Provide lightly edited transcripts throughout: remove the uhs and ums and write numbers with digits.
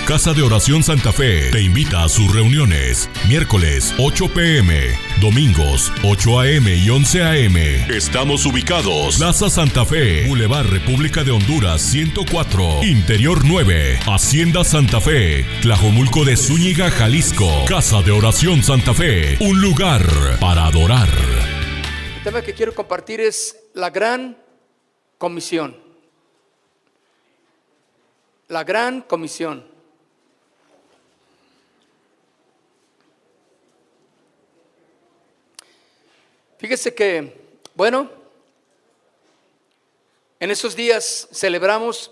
Casa de Oración Santa Fe te invita a sus reuniones. Miércoles 8 p.m, domingos 8 a.m. y 11 a.m. Estamos ubicados: Plaza Santa Fe, Boulevard República de Honduras 104, Interior 9, Hacienda Santa Fe, Tlajomulco de Zúñiga, Jalisco. Casa de Oración Santa Fe, un lugar para adorar. El tema que quiero compartir es la Gran Comisión. La Gran Comisión. Fíjese que, bueno, en esos días celebramos,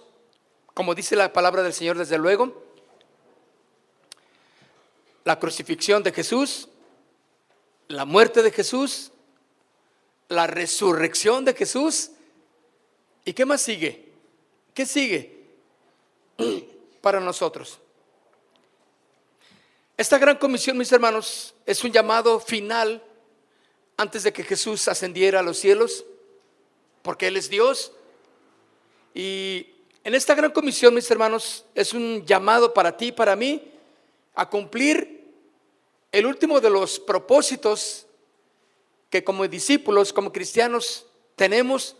como dice la palabra del Señor, desde luego, la crucifixión de Jesús, la muerte de Jesús, la resurrección de Jesús. ¿Y qué más sigue? ¿Qué sigue para nosotros? Esta gran comisión, mis hermanos, es un llamado final antes de que Jesús ascendiera a los cielos, porque Él es Dios. Y en esta gran comisión, mis hermanos, es un llamado para ti y para mí a cumplir el último de los propósitos que como discípulos, como cristianos, tenemos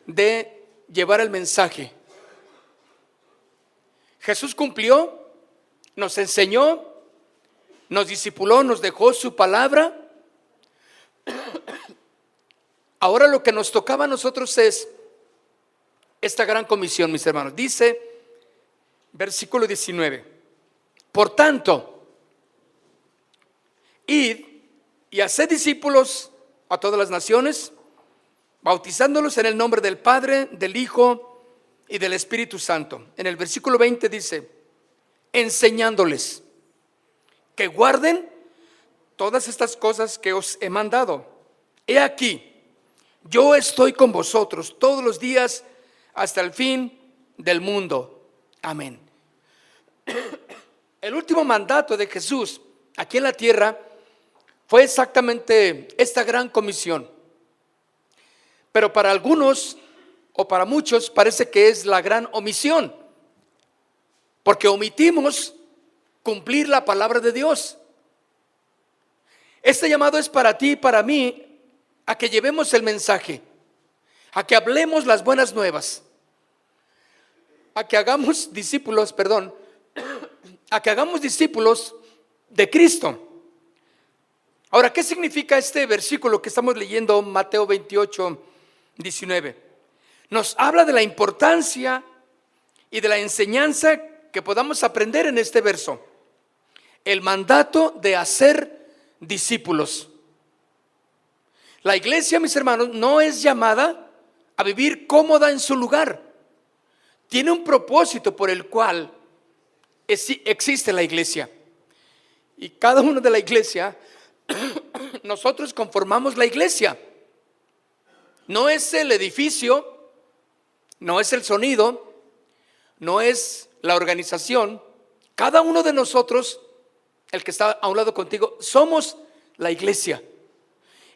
de llevar el mensaje. Jesús cumplió, nos enseñó, nos discipuló, nos dejó su palabra. Ahora lo que nos tocaba a nosotros es esta gran comisión, mis hermanos. Dice, versículo 19: por tanto, id y haced discípulos a todas las naciones, bautizándolos en el nombre del Padre, del Hijo y del Espíritu Santo. En el versículo 20 dice, enseñándoles que guarden todas estas cosas que os he mandado. He aquí, yo estoy con vosotros todos los días hasta el fin del mundo. Amén. El último mandato de Jesús aquí en la tierra fue exactamente esta gran comisión. Pero para algunos o para muchos parece que es la gran omisión, porque omitimos cumplir la palabra de Dios. Este llamado es para ti y para mí, a que llevemos el mensaje, a que hablemos las buenas nuevas, a que hagamos discípulos, a que hagamos discípulos de Cristo. Ahora, ¿qué significa este versículo que estamos leyendo, Mateo 28, 19? Nos habla de la importancia y de la enseñanza que podamos aprender en este verso. El mandato de hacer discípulos. La iglesia, mis hermanos, no es llamada a vivir cómoda en su lugar. Tiene un propósito por el cual existe la iglesia. Y cada uno de la iglesia, nosotros conformamos la iglesia. No es el edificio, no es el sonido, no es la organización. Cada uno de nosotros, el que está a un lado contigo, somos la iglesia.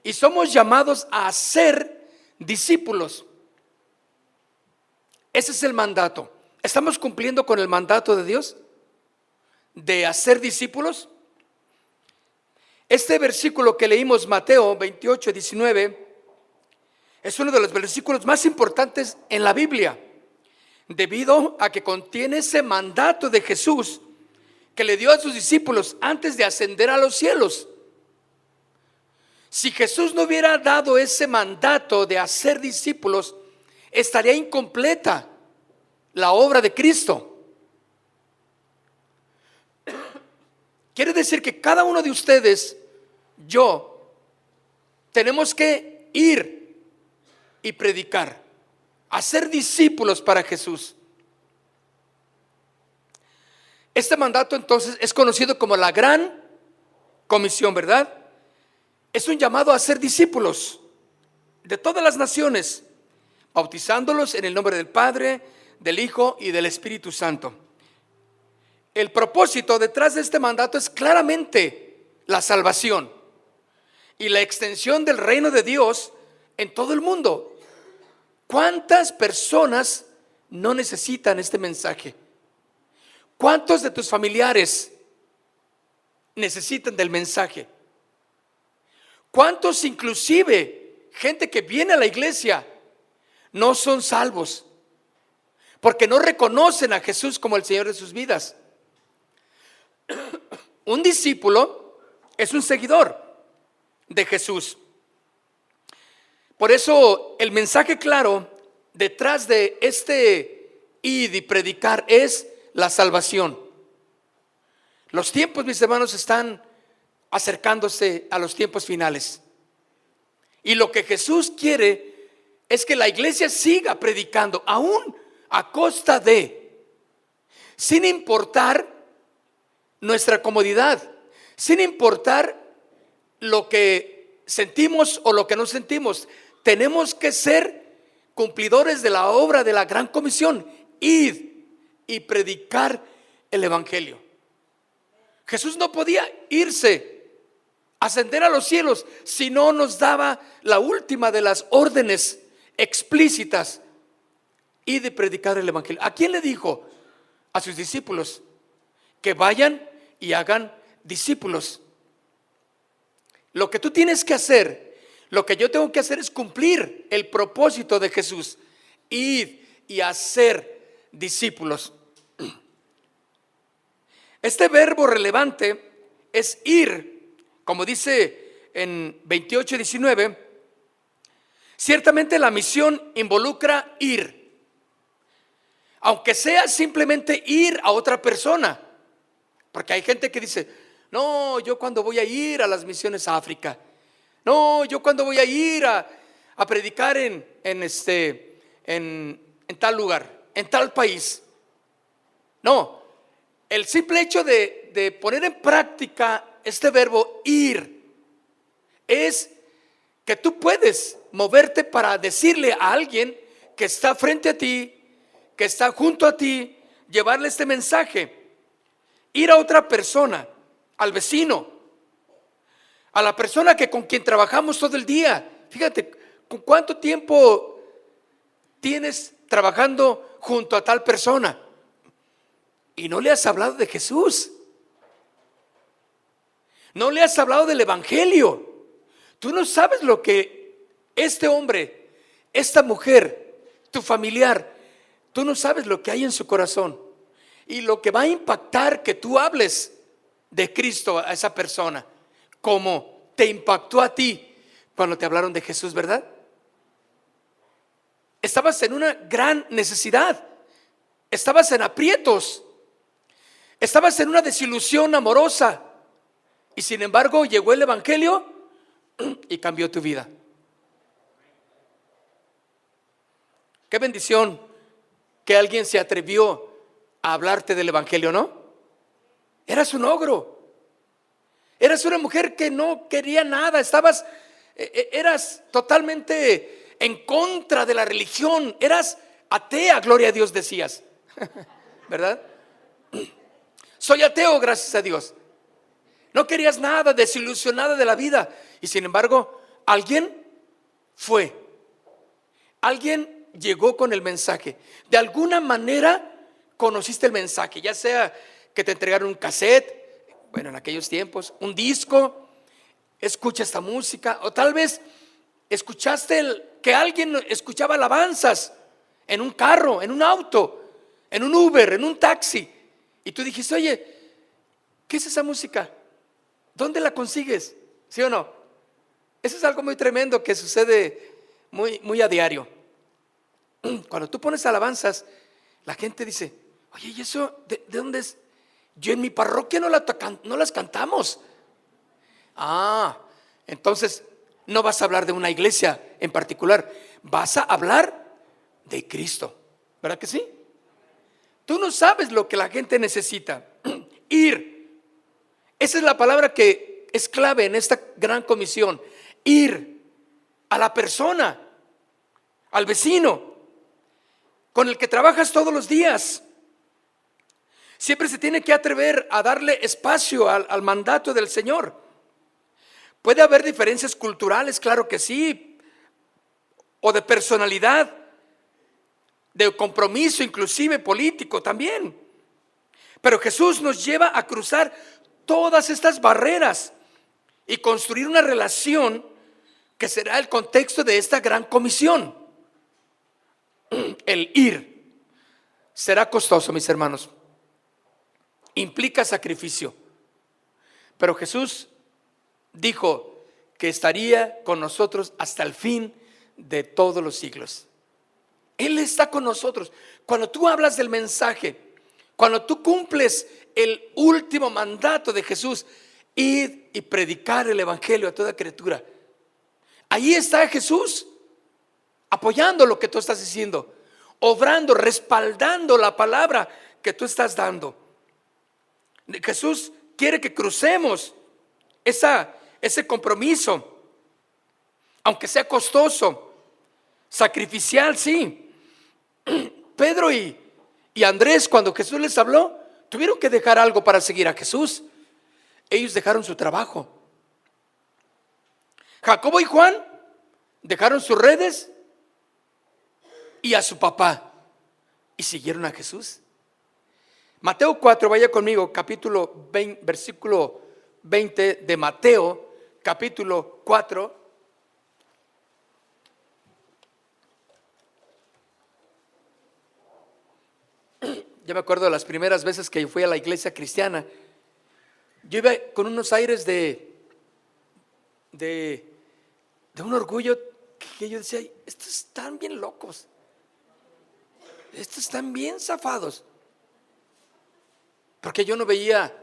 Y somos llamados a ser discípulos. Ese es el mandato. ¿Estamos cumpliendo con el mandato de Dios de hacer discípulos? Este versículo que leímos, Mateo 28, 19, es uno de los versículos más importantes en la Biblia, debido a que contiene ese mandato de Jesús que le dio a sus discípulos antes de ascender a los cielos. Si Jesús no hubiera dado ese mandato de hacer discípulos, estaría incompleta la obra de Cristo. Quiere decir que cada uno de ustedes, yo, tenemos que ir y predicar, hacer discípulos para Jesús. Este mandato entonces es conocido como la Gran Comisión, ¿verdad? Es un llamado a ser discípulos de todas las naciones, bautizándolos en el nombre del Padre, del Hijo y del Espíritu Santo. El propósito detrás de este mandato es claramente la salvación y la extensión del reino de Dios en todo el mundo. ¿Cuántas personas no necesitan este mensaje? ¿Cuántos de tus familiares necesitan del mensaje? ¿Cuántos, inclusive gente que viene a la iglesia, no son salvos porque no reconocen a Jesús como el Señor de sus vidas? Un discípulo es un seguidor de Jesús. Por eso el mensaje claro detrás de este id y predicar es la salvación. Los tiempos, mis hermanos, están acercándose a los tiempos finales. Y lo que Jesús quiere es que la iglesia siga predicando, aún a costa de, sin importar nuestra comodidad, sin importar lo que sentimos o lo que no sentimos. Tenemos que ser cumplidores de la obra de la gran comisión, id y predicar el evangelio. Jesús no podía irse, ascender a los cielos, si no nos daba la última de las órdenes explícitas, id y predicar el evangelio. ¿A quién le dijo? A sus discípulos, que vayan y hagan discípulos. Lo que tú tienes que hacer, lo que yo tengo que hacer es cumplir el propósito de Jesús, ir y hacer discípulos. Este verbo relevante es ir, como dice en 28:19. Ciertamente la misión involucra ir, aunque sea simplemente ir a otra persona, porque hay gente que dice: no, yo cuando voy a ir a las misiones a África, no, yo cuando voy a ir a predicar en tal lugar, en tal país. No, el simple hecho de poner en práctica este verbo ir es que tú puedes moverte para decirle a alguien que está frente a ti, que está junto a ti, llevarle este mensaje. Ir a otra persona, al vecino, a la persona con quien trabajamos todo el día. Fíjate, ¿con cuánto tiempo tienes trabajando junto a tal persona y no le has hablado de Jesús? No le has hablado del evangelio. Tú no sabes lo que este hombre, esta mujer, tu familiar, tú no sabes lo que hay en su corazón y lo que va a impactar que tú hables de Cristo a esa persona, como te impactó a ti cuando te hablaron de Jesús, ¿verdad? Estabas en una gran necesidad, estabas en aprietos, estabas en una desilusión amorosa, y sin embargo llegó el evangelio y cambió tu vida. Qué bendición que alguien se atrevió a hablarte del evangelio, ¿no? Eras un ogro, eras una mujer que no quería nada, eras totalmente en contra de la religión, eras atea, gloria a Dios decías, ¿verdad? Soy ateo, gracias a Dios. No querías nada, desilusionada de la vida, y sin embargo alguien llegó con el mensaje. De alguna manera conociste el mensaje, ya sea que te entregaron un cassette, bueno, en aquellos tiempos, un disco, escucha esta música, o tal vez escuchaste que alguien escuchaba alabanzas en un carro, en un auto, en un Uber, en un taxi, y tú dijiste: oye, ¿qué es esa música? ¿Dónde la consigues? ¿Sí o no? Eso es algo muy tremendo que sucede muy a diario. Cuando tú pones alabanzas, la gente dice: oye, ¿y eso de dónde es? Yo en mi parroquia no las cantamos. Entonces no vas a hablar de una iglesia en particular, vas a hablar de Cristo, ¿verdad que sí? Tú no sabes lo que la gente necesita. Ir. Esa es la palabra que es clave en esta gran comisión. Ir a la persona, al vecino con el que trabajas todos los días. Siempre se tiene que atrever a darle espacio al mandato del Señor. Puede haber diferencias culturales, claro que sí, o de personalidad, de compromiso inclusive político también. Pero Jesús nos lleva a cruzar todas estas barreras y construir una relación que será el contexto de esta gran comisión. El ir será costoso, mis hermanos. Implica sacrificio. Pero Jesús dijo que estaría con nosotros hasta el fin de todos los siglos. Él está con nosotros. Cuando tú hablas del mensaje, cuando tú cumples el último mandato de Jesús, ir y predicar el evangelio a toda criatura, ahí está Jesús apoyando lo que tú estás diciendo, obrando, respaldando la palabra que tú estás dando. Jesús quiere que crucemos ese compromiso, aunque sea costoso, sacrificial, sí. Pedro y Andrés, cuando Jesús les habló, tuvieron que dejar algo para seguir a Jesús. Ellos dejaron su trabajo. Jacobo y Juan dejaron sus redes y a su papá y siguieron a Jesús. Mateo 4, vaya conmigo, capítulo 20, versículo 20 de Mateo, capítulo 4. Yo me acuerdo de las primeras veces que fui a la iglesia cristiana. Yo iba con unos aires de un orgullo que yo decía, estos están bien locos, estos están bien zafados, porque yo no veía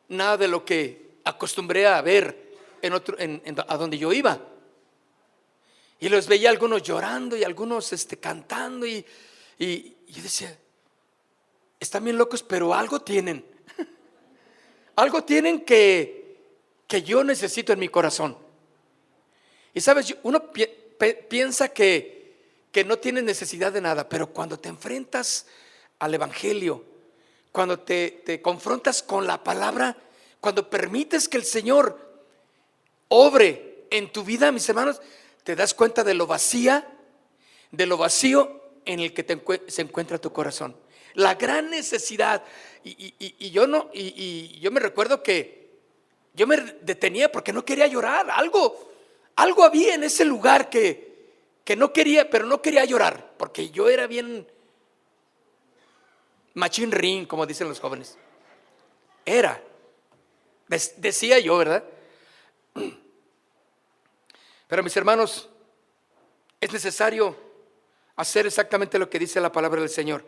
nada de lo que acostumbré a ver a donde yo iba. Y los veía algunos llorando y algunos cantando y yo decía, están bien locos, pero algo tienen. Algo tienen que yo necesito en mi corazón. Y sabes, uno piensa que no tienes necesidad de nada, pero cuando te enfrentas al evangelio, cuando te confrontas con la palabra, cuando permites que el Señor obre en tu vida, mis hermanos, te das cuenta de lo vacío en el que se encuentra tu corazón. La gran necesidad. Y yo me recuerdo que yo me detenía porque no quería llorar. Algo había en ese lugar que no quería, pero no quería llorar, porque yo era bien machín ring, como dicen los jóvenes. Decía yo, ¿verdad? Pero mis hermanos, es necesario hacer exactamente lo que dice la palabra del Señor.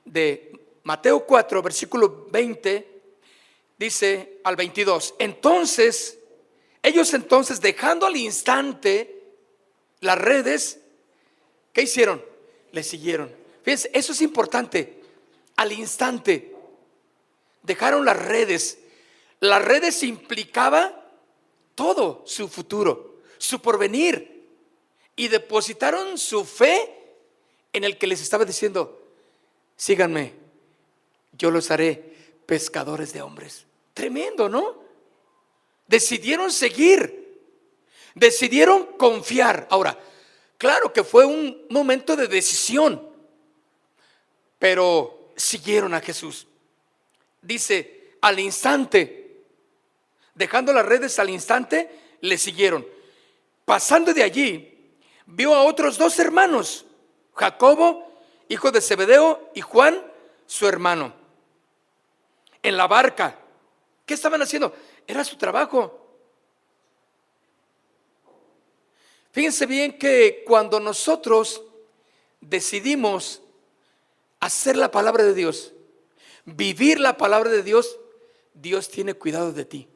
De Mateo 4, versículo 20, dice al 22, ellos dejando al instante las redes, ¿qué hicieron? Le siguieron. Fíjense, eso es importante. Al instante dejaron las redes. Las redes implicaba todo su futuro, su porvenir, y depositaron su fe en el que les estaba diciendo, síganme, yo los haré pescadores de hombres. Tremendo, ¿no? Decidieron seguir, decidieron confiar. Ahora, claro que fue un momento de decisión, pero siguieron a Jesús. Dice, al instante, dejando las redes al instante, le siguieron. Pasando de allí, vio a otros dos hermanos, Jacobo, hijo de Zebedeo, y Juan, su hermano, en la barca. ¿Qué estaban haciendo? Era su trabajo. Fíjense bien que cuando nosotros decidimos hacer la palabra de Dios, vivir la palabra de Dios, Dios tiene cuidado de ti.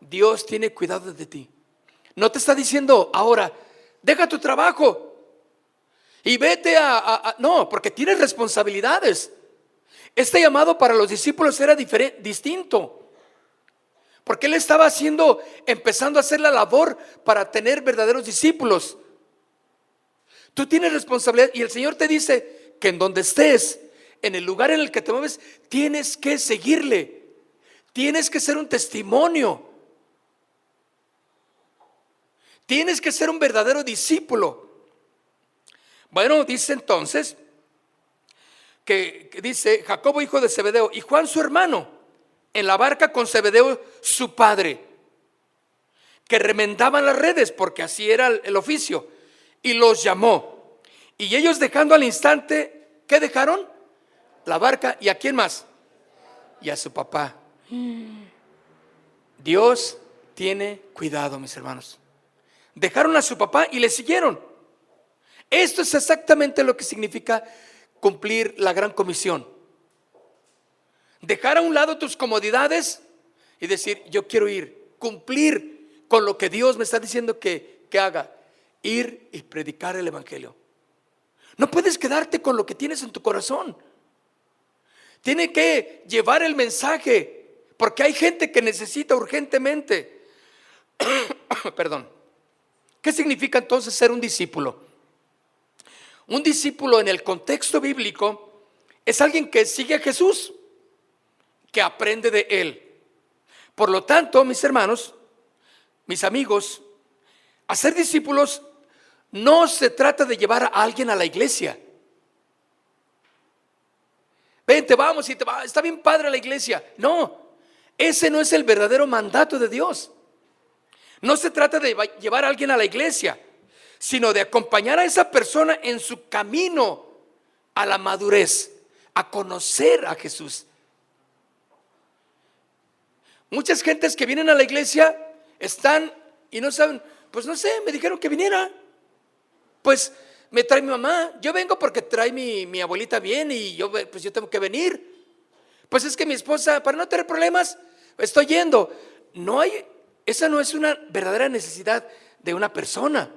Dios tiene cuidado de ti. No te está diciendo ahora, deja tu trabajo y vete no, porque tienes responsabilidades. Este llamado para los discípulos era distinto, porque él estaba empezando a hacer la labor para tener verdaderos discípulos. Tú tienes responsabilidad y el Señor te dice que en donde estés, en el lugar en el que te mueves, tienes que seguirle, tienes que ser un testimonio, tienes que ser un verdadero discípulo. Bueno, dice entonces, que dice Jacobo hijo de Zebedeo y Juan su hermano en la barca con Zebedeo su padre, que remendaban las redes, porque así era el oficio, y los llamó. Y ellos, dejando al instante, ¿qué dejaron? La barca. ¿Y a quién más? Y a su papá. Dios tiene cuidado, mis hermanos. Dejaron a su papá y le siguieron. Esto es exactamente lo que significa cumplir la gran comisión. Dejar a un lado tus comodidades y decir, yo quiero ir, cumplir con lo que Dios me está diciendo que haga. Ir y predicar el evangelio. No puedes quedarte con lo que tienes en tu corazón. Tiene que llevar el mensaje, porque hay gente que necesita urgentemente. Perdón. ¿Qué significa entonces ser un discípulo? Un discípulo en el contexto bíblico es alguien que sigue a Jesús, que aprende de Él. Por lo tanto, mis hermanos, mis amigos, hacer discípulos no se trata de llevar a alguien a la iglesia. Vente, vamos, y está bien padre la iglesia. No, ese no es el verdadero mandato de Dios. No se trata de llevar a alguien a la iglesia, sino de acompañar a esa persona en su camino a la madurez, a conocer a Jesús. Muchas gentes que vienen a la iglesia están y no saben, pues no sé, me dijeron que viniera. Pues me trae mi mamá, yo vengo porque trae mi abuelita bien y yo tengo que venir. Pues es que mi esposa, para no tener problemas, estoy yendo. Esa no es una verdadera necesidad de una persona.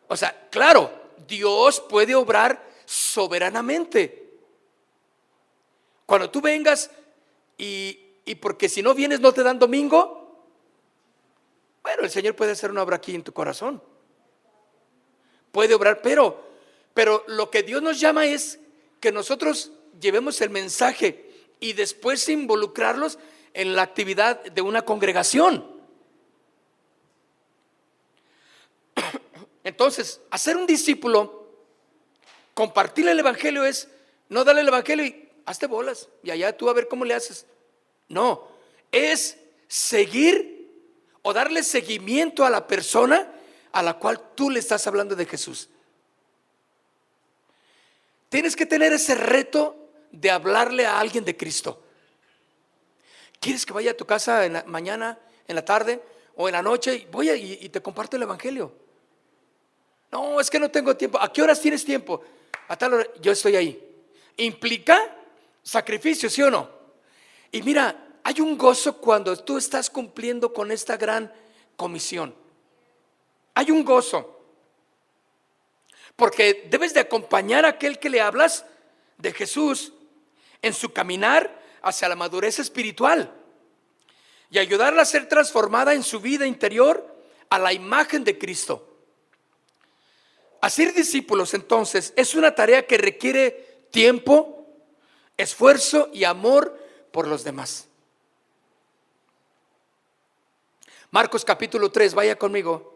O sea, claro, Dios puede obrar soberanamente. Cuando tú vengas y porque si no vienes no te dan domingo, bueno, el Señor puede hacer una obra aquí en tu corazón. Puede obrar, pero lo que Dios nos llama es que nosotros llevemos el mensaje y después involucrarlos en la actividad de una congregación. Entonces, hacer un discípulo, compartir el evangelio es no darle el evangelio y hazte bolas y allá tú a ver cómo le haces. No, es seguir o darle seguimiento a la persona a la cual tú le estás hablando de Jesús. Tienes que tener ese reto de hablarle a alguien de Cristo. ¿Quieres que vaya a tu casa en la mañana, en la tarde o en la noche? Voy y te comparto el evangelio. No, es que no tengo tiempo. ¿A qué horas tienes tiempo? A tal hora, yo estoy ahí. ¿Implica sacrificio, sí o no? Y mira, hay un gozo cuando tú estás cumpliendo con esta gran comisión. Hay un gozo, porque debes de acompañar a aquel que le hablas de Jesús en su caminar hacia la madurez espiritual y ayudarla a ser transformada en su vida interior a la imagen de Cristo. Hacer discípulos entonces es una tarea que requiere tiempo, esfuerzo y amor por los demás. Marcos capítulo 3, vaya conmigo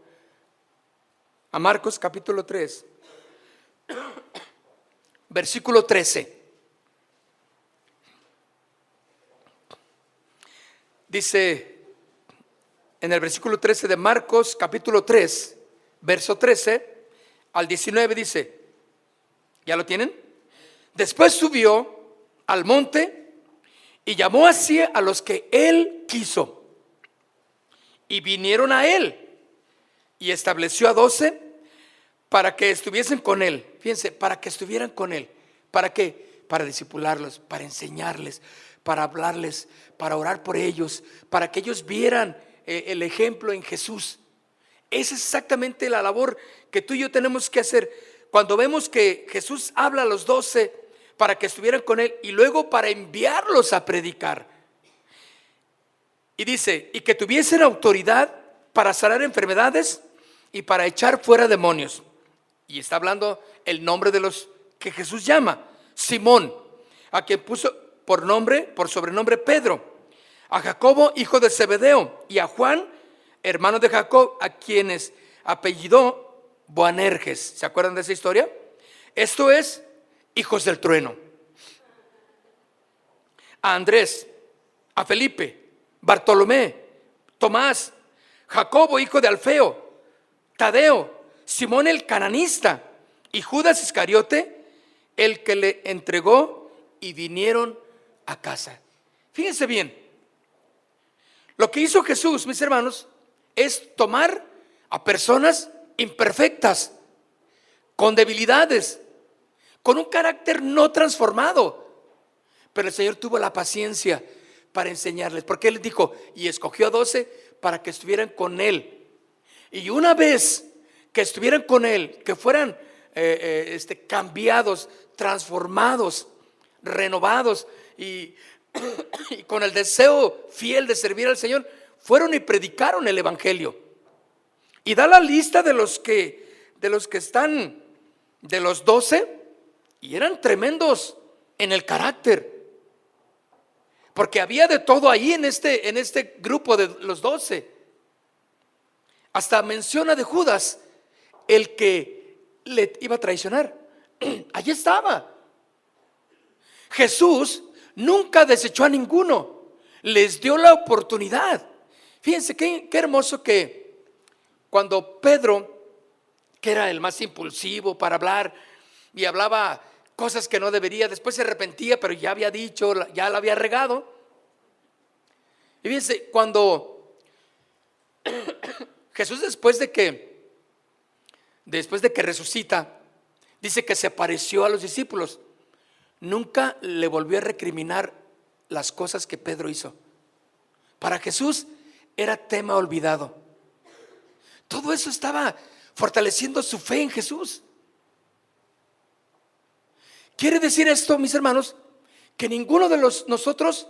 a Marcos capítulo 3, versículo 13. Dice en el versículo 13 de Marcos capítulo 3, verso 13 al 19, dice, ¿ya lo tienen? Después subió al monte y llamó así a los que él quiso y vinieron a él y estableció a 12 para que estuviesen con él. Fíjense, para que estuvieran con él. ¿Para qué? Para discipularlos, para enseñarles, para hablarles, para orar por ellos, para que ellos vieran el ejemplo en Jesús. Esa es exactamente la labor que tú y yo tenemos que hacer. Cuando vemos que Jesús habla a los 12 para que estuvieran con él y luego para enviarlos a predicar. Y dice, y que tuviesen autoridad para sanar enfermedades y para echar fuera demonios. Y está hablando el nombre de los que Jesús llama. Simón, a quien puso por sobrenombre Pedro, a Jacobo, hijo de Zebedeo, y a Juan, hermano de Jacob, a quienes apellidó Boanerges. ¿Se acuerdan de esa historia? Esto es, hijos del trueno, a Andrés, a Felipe, Bartolomé, Tomás, Jacobo, hijo de Alfeo, Tadeo, Simón el cananista y Judas Iscariote, el que le entregó, y vinieron a casa. Fíjense bien, lo que hizo Jesús, mis hermanos, es tomar a personas imperfectas, con debilidades, con un carácter no transformado, pero el Señor tuvo la paciencia para enseñarles, porque Él dijo, y escogió a 12 para que estuvieran con Él, y una vez que estuvieran con Él, que fueran cambiados, transformados, renovados y con el deseo fiel de servir al Señor, fueron y predicaron el evangelio. Y da la lista de los que están, de los 12, y eran tremendos en el carácter, porque había de todo ahí en este grupo de los 12. Hasta menciona de Judas, el que le iba a traicionar. Allí estaba. Jesús nunca desechó a ninguno, les dio la oportunidad. Fíjense qué hermoso que cuando Pedro, que era el más impulsivo para hablar y hablaba cosas que no debería, después se arrepentía, pero ya había dicho, ya la había regado. Y fíjense, cuando Jesús después de que resucita, dice que se apareció a los discípulos, nunca le volvió a recriminar las cosas que Pedro hizo. Para Jesús era tema olvidado. Todo eso estaba fortaleciendo su fe en Jesús. Quiere decir esto, mis hermanos, que ninguno de nosotros,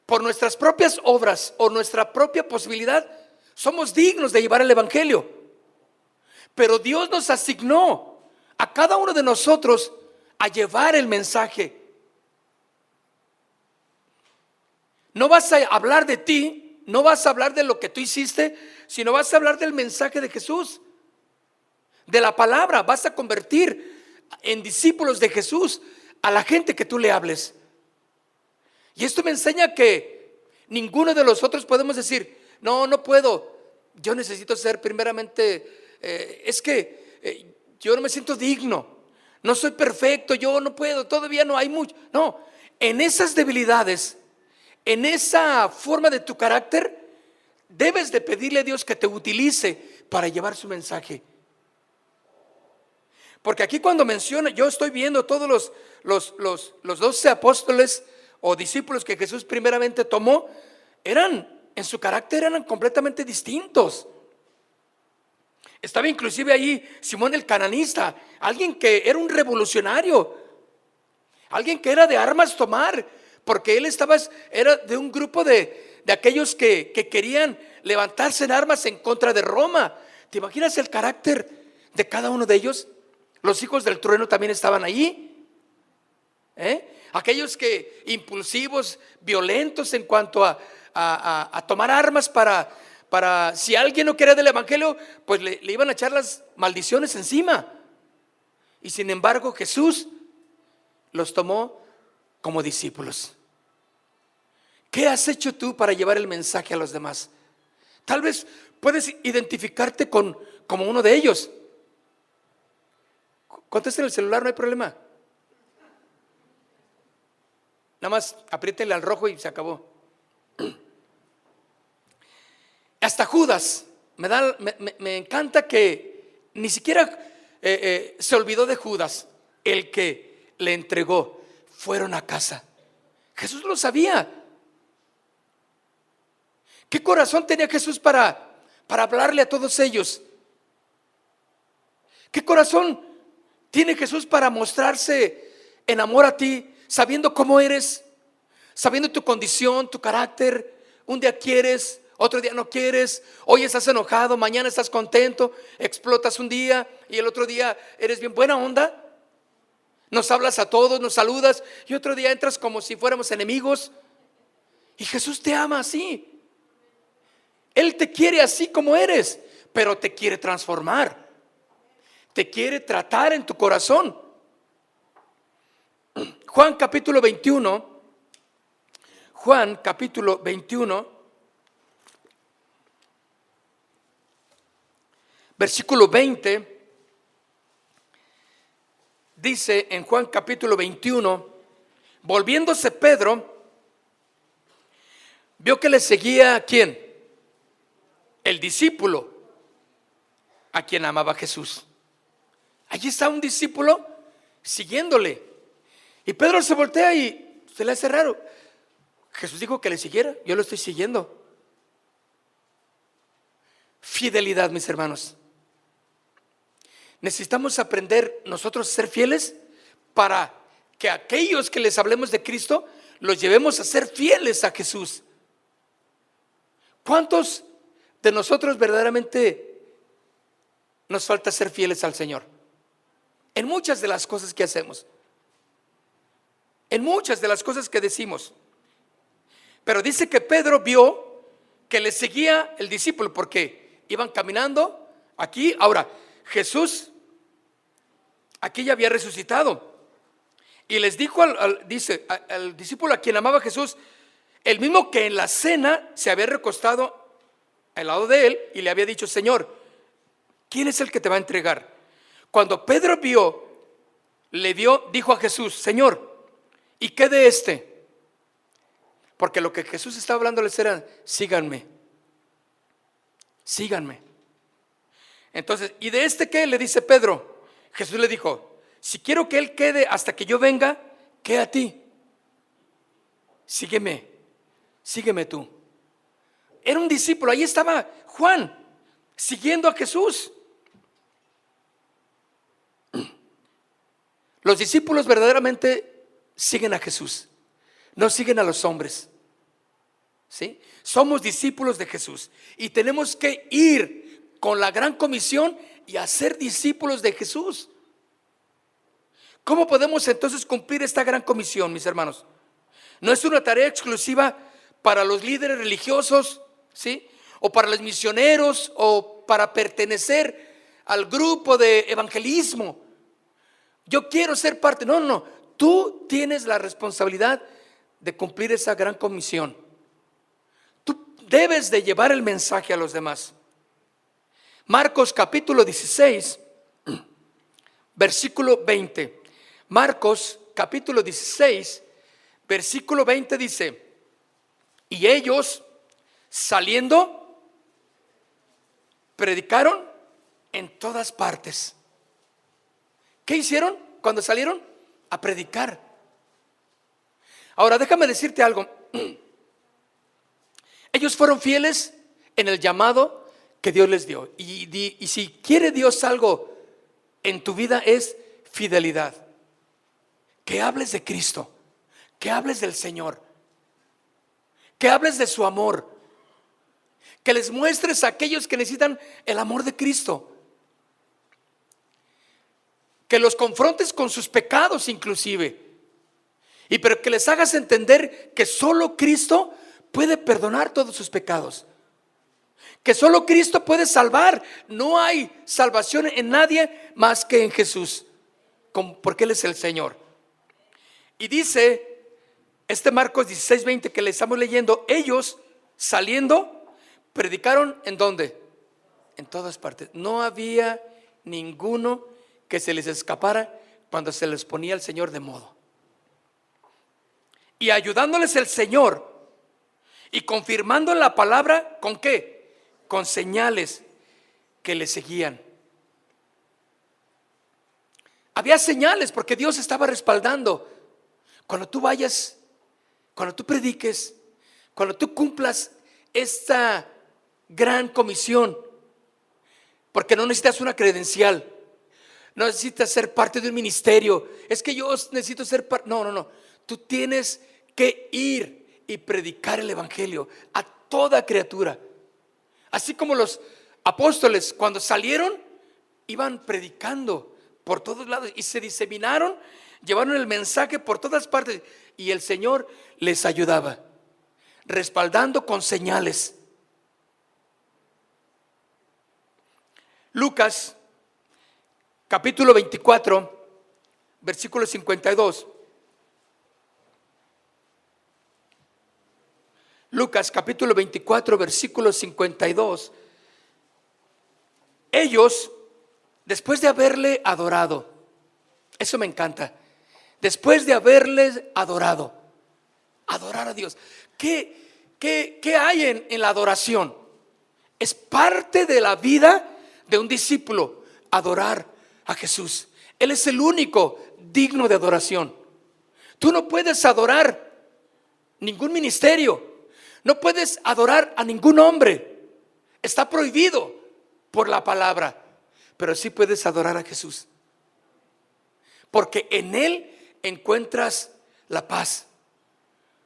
por nuestras propias obras o nuestra propia posibilidad, somos dignos de llevar el evangelio. Pero Dios nos asignó a cada uno de nosotros a llevar el mensaje. No vas a hablar de ti, no vas a hablar de lo que tú hiciste, sino vas a hablar del mensaje de Jesús, de la palabra. Vas a convertir en discípulos de Jesús a la gente que tú le hables. Y esto me enseña que ninguno de nosotros podemos decir, no puedo, yo necesito ser primeramente, yo no me siento digno, no soy perfecto, yo no puedo, todavía no hay mucho. No, en esas debilidades, en esa forma de tu carácter, debes de pedirle a Dios que te utilice para llevar su mensaje. Porque aquí cuando menciona, yo estoy viendo todos los 12 apóstoles o discípulos que Jesús primeramente tomó, en su carácter eran completamente distintos. Estaba inclusive ahí Simón el cananista, alguien que era un revolucionario, alguien que era de armas tomar, porque él era de un grupo de aquellos que querían levantarse en armas en contra de Roma. ¿Te imaginas el carácter de cada uno de ellos? Los hijos del trueno también estaban allí, aquellos que impulsivos, violentos en cuanto a tomar armas para si alguien no quería del evangelio, pues le iban a echar las maldiciones encima. Y sin embargo Jesús los tomó como discípulos. ¿Qué has hecho tú para llevar el mensaje a los demás? Tal vez puedes identificarte como uno de ellos. Contesten el celular, no hay problema. Nada más apriétenle al rojo y se acabó. Hasta Judas, me encanta que ni siquiera se olvidó de Judas, el que le entregó. Fueron a casa. Jesús lo sabía. ¿Qué corazón tenía Jesús para hablarle a todos ellos? ¿Qué corazón tiene Jesús para mostrarse en amor a ti, sabiendo cómo eres, sabiendo tu condición, tu carácter? Un día quieres, otro día no quieres, hoy estás enojado, mañana estás contento, explotas un día y el otro día eres bien buena onda, nos hablas a todos, nos saludas, y otro día entras como si fuéramos enemigos. Y Jesús te ama así. Él te quiere así como eres, pero te quiere transformar, te quiere tratar en tu corazón. Juan capítulo 21, Juan capítulo 21, versículo 20, dice en Juan capítulo 21, volviéndose Pedro, vio que le seguía ¿a quién? El discípulo a quien amaba Jesús. Allí está un discípulo siguiéndole. Y Pedro se voltea y se le hace raro. Jesús dijo que le siguiera, yo lo estoy siguiendo. Fidelidad, mis hermanos. Necesitamos aprender nosotros a ser fieles para que aquellos que les hablemos de Cristo los llevemos a ser fieles a Jesús. ¿Cuántos de nosotros verdaderamente nos falta ser fieles al Señor? En muchas de las cosas que hacemos, en muchas de las cosas que decimos. Pero dice que Pedro vio que le seguía el discípulo porque iban caminando aquí. Ahora, Jesús aquí ya había resucitado y les dijo dice al discípulo a quien amaba Jesús, el mismo que en la cena se había recostado al lado de él y le había dicho: Señor, ¿quién es el que te va a entregar? Cuando Pedro le vio, dijo a Jesús: Señor, ¿y qué de este? Porque lo que Jesús estaba hablándoles era: síganme, síganme. Entonces, ¿y de este qué? Le dice Pedro. Jesús le dijo: si quiero que él quede hasta que yo venga, ¿qué a ti? Sígueme, sígueme tú. Era un discípulo, ahí estaba Juan, siguiendo a Jesús. Los discípulos verdaderamente siguen a Jesús, no siguen a los hombres. ¿Sí? Somos discípulos de Jesús y tenemos que ir con la gran comisión y hacer discípulos de Jesús. ¿Cómo podemos entonces cumplir esta gran comisión, mis hermanos? No es una tarea exclusiva para los líderes religiosos, ¿sí? O para los misioneros, o para pertenecer al grupo de evangelismo. Yo quiero ser parte. No, no, no. Tú tienes la responsabilidad de cumplir esa gran comisión. Tú debes de llevar el mensaje a los demás. Marcos capítulo 16, versículo 20. Marcos capítulo 16, versículo 20 dice: y ellos saliendo predicaron en todas partes. ¿Qué hicieron cuando salieron? A predicar. Ahora déjame decirte algo. Ellos fueron fieles en el llamado que Dios les dio. Y si quiere Dios algo en tu vida es fidelidad. Que hables de Cristo, que hables del Señor, que hables de su amor, que les muestres a aquellos que necesitan el amor de Cristo, que los confrontes con sus pecados inclusive, y pero que les hagas entender que solo Cristo puede perdonar todos sus pecados, que solo Cristo puede salvar. No hay salvación en nadie más que en Jesús, porque Él es el Señor. Y dice Marcos 16:20 que le estamos leyendo: ellos saliendo predicaron ¿en dónde? En todas partes. No había ninguno que se les escapara cuando se les ponía el Señor de modo. Y ayudándoles el Señor y confirmando la palabra, ¿con qué? Con señales que le seguían. Había señales porque Dios estaba respaldando. Cuando tú vayas, cuando tú prediques, cuando tú cumplas esta gran comisión, porque no necesitas una credencial, no necesitas ser parte de un ministerio. Es que yo necesito ser parte. No, no, no. Tú tienes que ir y predicar el evangelio a toda criatura. Así como los apóstoles cuando salieron iban predicando por todos lados y se diseminaron, llevaron el mensaje por todas partes y el Señor les ayudaba, respaldando con señales. Lucas capítulo 24, versículo 52. Lucas capítulo 24, versículo 52. Ellos, después de haberle adorado, eso me encanta, después de haberles adorado, adorar a Dios. ¿Qué hay en la adoración? Es parte de la vida de un discípulo, adorar a Jesús. Él es el único digno de adoración. Tú no puedes adorar ningún ministerio, no puedes adorar a ningún hombre, está prohibido por la palabra, pero sí puedes adorar a Jesús, porque en Él encuentras la paz,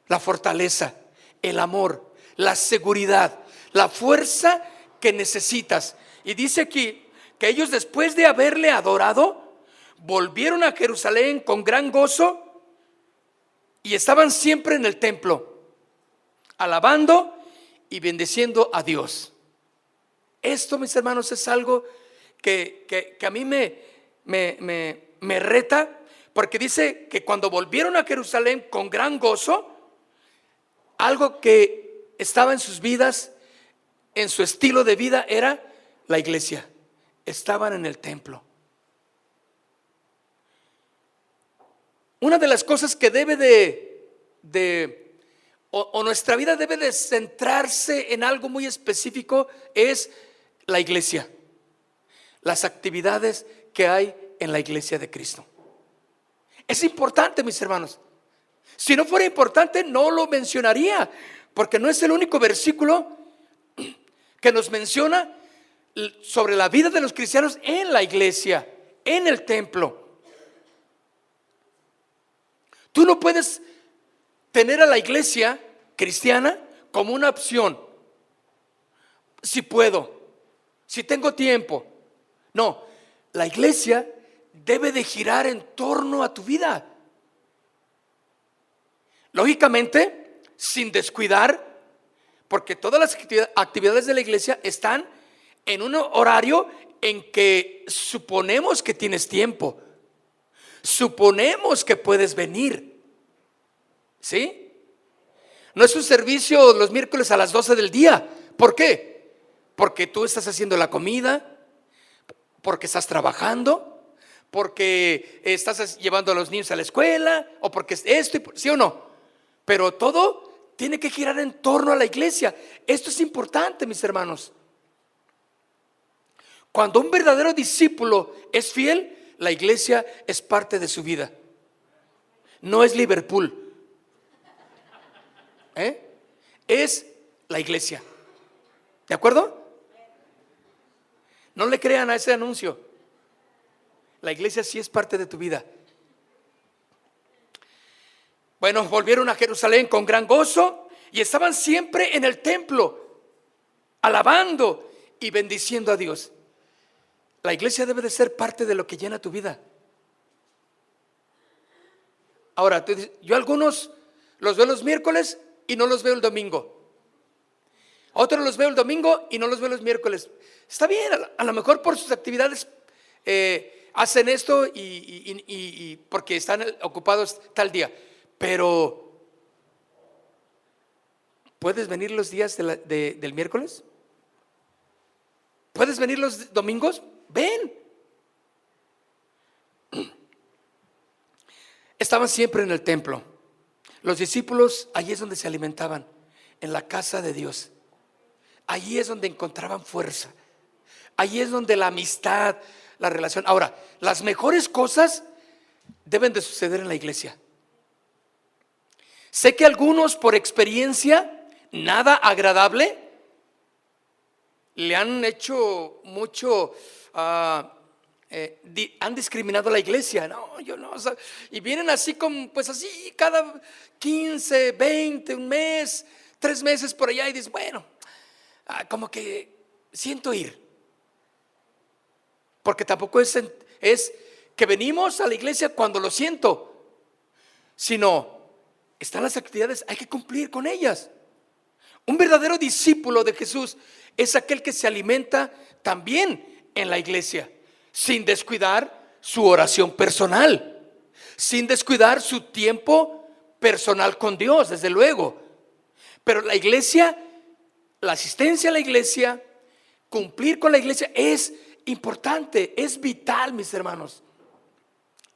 la fortaleza, el amor, la seguridad, la fuerza que necesitas. Y dice aquí que ellos, después de haberle adorado, volvieron a Jerusalén con gran gozo y estaban siempre en el templo, alabando y bendiciendo a Dios. Esto, mis hermanos, es algo que a mí me reta, porque dice que cuando volvieron a Jerusalén con gran gozo, algo que estaba en sus vidas, en su estilo de vida, era la iglesia. Estaban en el templo. Una de las cosas que debe o nuestra vida debe de centrarse en algo muy específico es la iglesia, las actividades que hay en la iglesia de Cristo. Es importante, mis hermanos. Si no fuera importante, no lo mencionaría, porque no es el único versículo que nos menciona sobre la vida de los cristianos en la iglesia, en el templo. Tú no puedes tener a la iglesia cristiana como una opción. Si puedo, si tengo tiempo. No, la iglesia debe de girar en torno a tu vida. Lógicamente, sin descuidar, porque todas las actividades de la iglesia están en un horario en que suponemos que tienes tiempo, suponemos que puedes venir, ¿sí? No es un servicio los miércoles a las 12 del día. ¿Por qué? Porque tú estás haciendo la comida, porque estás trabajando, porque estás llevando a los niños a la escuela, o porque esto, ¿sí o no? Pero todo tiene que girar en torno a la iglesia. Esto es importante, mis hermanos. Cuando un verdadero discípulo es fiel, la iglesia es parte de su vida. No es Liverpool, es la iglesia. ¿De acuerdo? No le crean a ese anuncio. La iglesia sí es parte de tu vida. Bueno, volvieron a Jerusalén con gran gozo y estaban siempre en el templo, alabando y bendiciendo a Dios. La iglesia debe de ser parte de lo que llena tu vida. Ahora, tú dices, yo algunos los veo los miércoles y no los veo el domingo. Otros los veo el domingo y no los veo los miércoles. Está bien, a lo mejor por sus actividades hacen esto y porque están ocupados tal día. Pero ¿puedes venir los días del miércoles? ¿Puedes venir los domingos? Ven. Estaban siempre en el templo. Los discípulos, allí es donde se alimentaban, en la casa de Dios. Allí es donde encontraban fuerza. Allí es donde la amistad, la relación. Ahora, las mejores cosas deben de suceder en la iglesia. Sé que algunos, por experiencia nada agradable, le han hecho mucho, han discriminado a la iglesia. No, yo no, o sea, y vienen así como, pues así, cada 15, 20, un mes, 3 meses por allá, y dices, bueno, como que siento ir. Porque tampoco es que venimos a la iglesia cuando lo siento, sino están las actividades, hay que cumplir con ellas. Un verdadero discípulo de Jesús es aquel que se alimenta también en la iglesia, sin descuidar su oración personal, sin descuidar su tiempo personal con Dios, desde luego. Pero la iglesia, la asistencia a la iglesia, cumplir con la iglesia es importante, es vital, mis hermanos.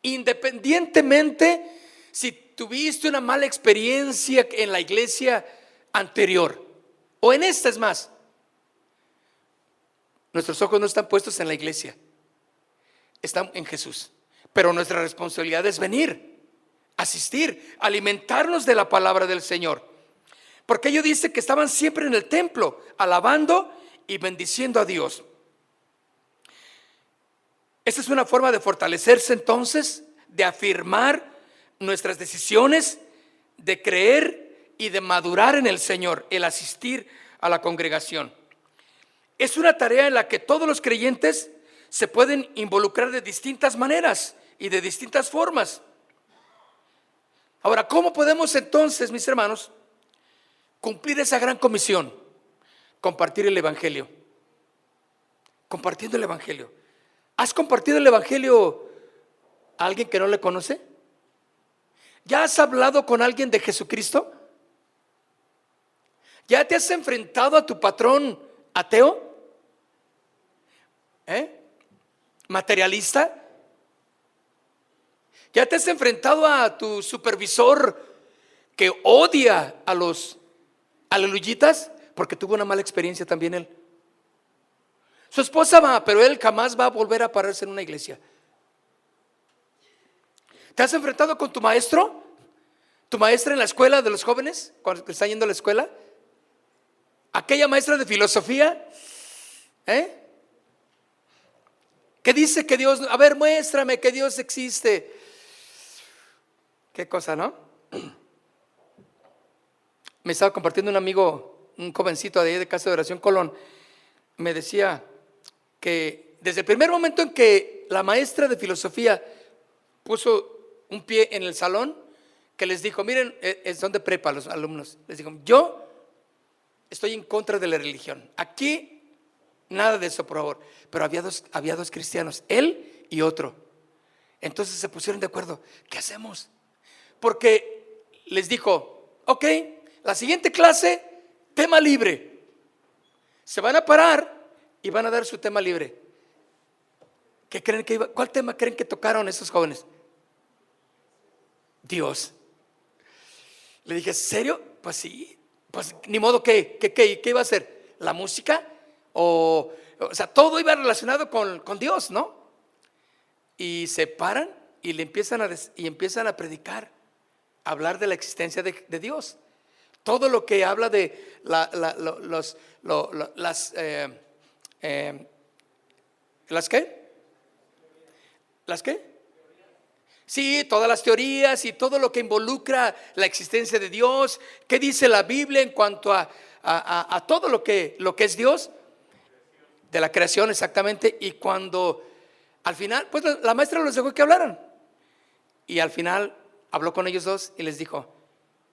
Independientemente si tuviste una mala experiencia en la iglesia anterior o en esta, es más, nuestros ojos no están puestos en la iglesia, están en Jesús. Pero nuestra responsabilidad es venir, asistir, alimentarnos de la palabra del Señor. Porque ellos dicen que estaban siempre en el templo, alabando y bendiciendo a Dios. Esta es una forma de fortalecerse entonces, de afirmar nuestras decisiones, de creer y de madurar en el Señor, el asistir a la congregación. Es una tarea en la que todos los creyentes se pueden involucrar de distintas maneras y de distintas formas. Ahora, ¿cómo podemos entonces, mis hermanos, cumplir esa gran comisión? Compartir el evangelio. Compartiendo el evangelio. ¿Has compartido el evangelio a alguien que no le conoce? ¿Ya has hablado con alguien de Jesucristo? ¿Ya te has enfrentado a tu patrón ateo? ¿Materialista? ¿Ya te has enfrentado a tu supervisor que odia a los aleluyitas? Porque tuvo una mala experiencia también él. Su esposa va, pero él jamás va a volver a pararse en una iglesia. ¿Te has enfrentado con tu maestro? ¿Tu maestra en la escuela de los jóvenes? Cuando están yendo a la escuela. Aquella maestra de filosofía, que dice que Dios, a ver, muéstrame que Dios existe. Qué cosa, ¿no? Me estaba compartiendo un amigo, un jovencito de ahí de Casa de Oración Colón. Me decía que desde el primer momento en que la maestra de filosofía puso un pie en el salón, que les dijo, miren, son de prepa los alumnos, les dijo, yo estoy en contra de la religión, aquí nada de eso, por favor. Pero había dos cristianos, él y otro. Entonces se pusieron de acuerdo, ¿qué hacemos? Porque les dijo, ok, la siguiente clase, tema libre. Se van a parar y van a dar su tema libre. ¿Qué creen que iba? ¿Cuál tema creen que tocaron esos jóvenes? Dios. Le dije, ¿serio? Pues sí, pues ni modo. ¿Qué iba a hacer? ¿La música? O sea, todo iba relacionado con Dios, ¿no? Y se paran y le empiezan a predicar, a hablar de la existencia de Dios. Todo lo que habla de ¿las qué? ¿Las qué? Sí, todas las teorías y todo lo que involucra la existencia de Dios. ¿Qué dice la Biblia en cuanto a todo lo que es Dios? De la creación, exactamente. Y cuando al final, pues la maestra los dejó que hablaran. Y al final habló con ellos dos y les dijo,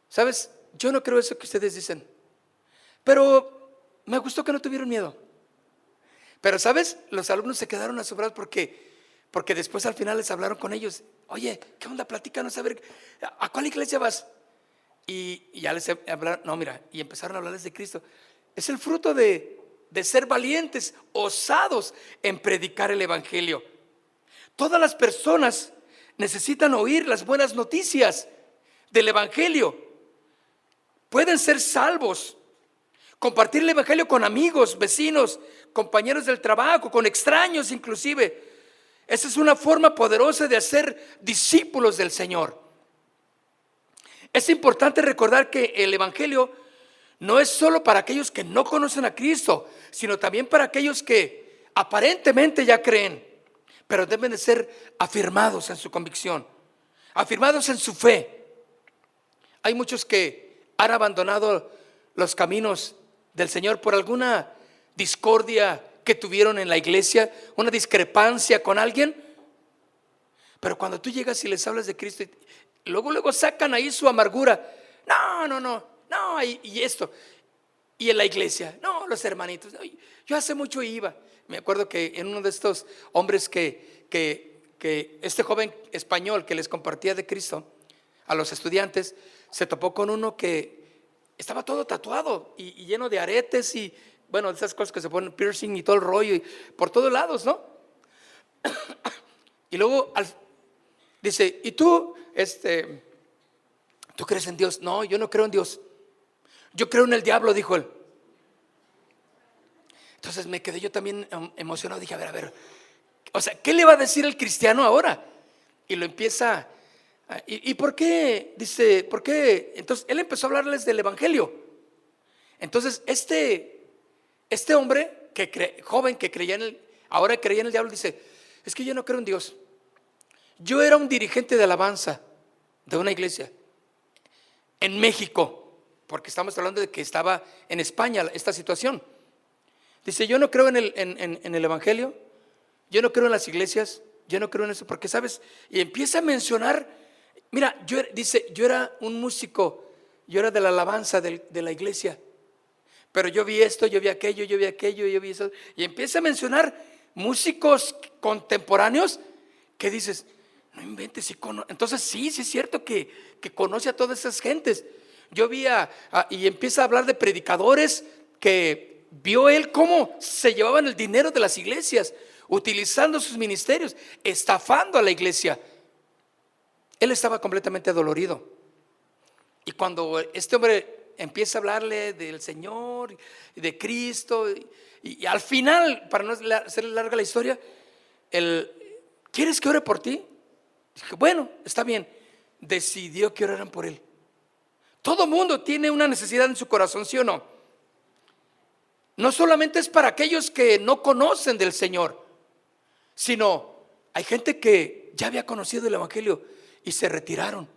¿sabes? Yo no creo eso que ustedes dicen, pero me gustó que no tuvieron miedo. Pero ¿sabes? Los alumnos se quedaron asombrados porque después al final les hablaron con ellos. Oye, ¿qué onda? Platícanos, a ver, ¿a cuál iglesia vas? Y ya les hablaron, no, mira, y empezaron a hablarles de Cristo. Es el fruto de ser valientes, osados en predicar el evangelio. Todas las personas necesitan oír las buenas noticias del evangelio. Pueden ser salvos. Compartir el evangelio con amigos, vecinos, compañeros del trabajo, con extraños inclusive. Esa es una forma poderosa de hacer discípulos del Señor. Es importante recordar que el evangelio no es solo para aquellos que no conocen a Cristo, sino también para aquellos que aparentemente ya creen, pero deben de ser afirmados en su convicción, afirmados en su fe. Hay muchos que han abandonado los caminos del Señor por alguna discordia que tuvieron en la iglesia, una discrepancia con alguien. Pero cuando tú llegas y les hablas de Cristo, y luego sacan ahí su amargura. No, y esto. Y en la iglesia, no, los hermanitos, no, yo hace mucho iba. Me acuerdo que en uno de estos hombres que este joven español que les compartía de Cristo a los estudiantes, se topó con uno que estaba todo tatuado y lleno de aretes y, bueno, esas cosas que se ponen, piercing y todo el rollo, y por todos lados, ¿no? Y luego dice, ¿y tú, tú crees en Dios? No, yo no creo en Dios. Yo creo en el diablo, dijo él. Entonces me quedé yo también emocionado. Dije, a ver, o sea, ¿qué le va a decir el cristiano ahora? Y lo empieza, ¿y por qué? Dice, ¿por qué? Entonces él empezó a hablarles del evangelio. Entonces este hombre, joven que ahora creía en el diablo, dice, es que yo no creo en Dios. Yo era un dirigente de alabanza de una iglesia en México, porque estamos hablando de que estaba en España esta situación. Dice, yo no creo en el evangelio, yo no creo en las iglesias, yo no creo en eso, porque sabes, y empieza a mencionar, mira, dice, yo era un músico, yo era de la alabanza de la iglesia, pero yo vi esto, yo vi aquello, yo vi eso, y empieza a mencionar músicos contemporáneos que dices, no inventes. Entonces sí es cierto que conoce a todas esas gentes. Yo vi y empieza a hablar de predicadores que vio él cómo se llevaban el dinero de las iglesias, utilizando sus ministerios, estafando a la iglesia. Él estaba completamente adolorido. Y cuando este hombre empieza a hablarle del Señor y de Cristo, y al final, para no hacerle larga la historia, ¿quieres que ore por ti? Dije, bueno, está bien. Decidió que oraran por él. Todo mundo tiene una necesidad en su corazón, ¿sí o no? No solamente es para aquellos que no conocen del Señor, sino hay gente que ya había conocido el evangelio y se retiraron.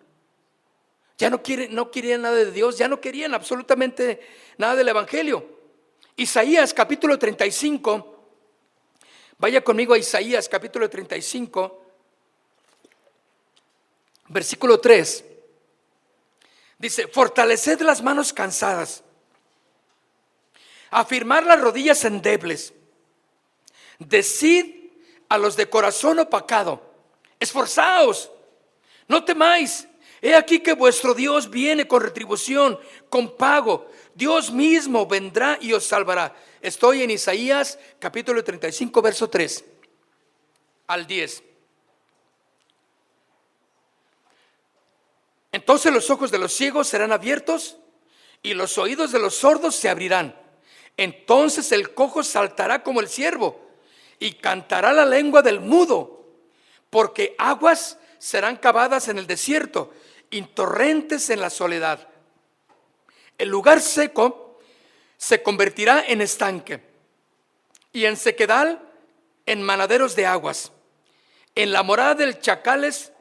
Ya no querían nada de Dios, ya no querían absolutamente nada del evangelio. Isaías capítulo 35, vaya conmigo a Isaías capítulo 35, versículo 3. Dice, fortaleced las manos cansadas, afirmar las rodillas endebles, decid a los de corazón opacado, esforzaos, no temáis. He aquí que vuestro Dios viene con retribución, con pago. Dios mismo vendrá y os salvará. Estoy en Isaías capítulo 35, verso 3 al 10. Entonces los ojos de los ciegos serán abiertos y los oídos de los sordos se abrirán. Entonces el cojo saltará como el ciervo y cantará la lengua del mudo, porque aguas serán cavadas en el desierto y torrentes en la soledad. El lugar seco se convertirá en estanque y en sequedal en manaderos de aguas. En la morada de chacales,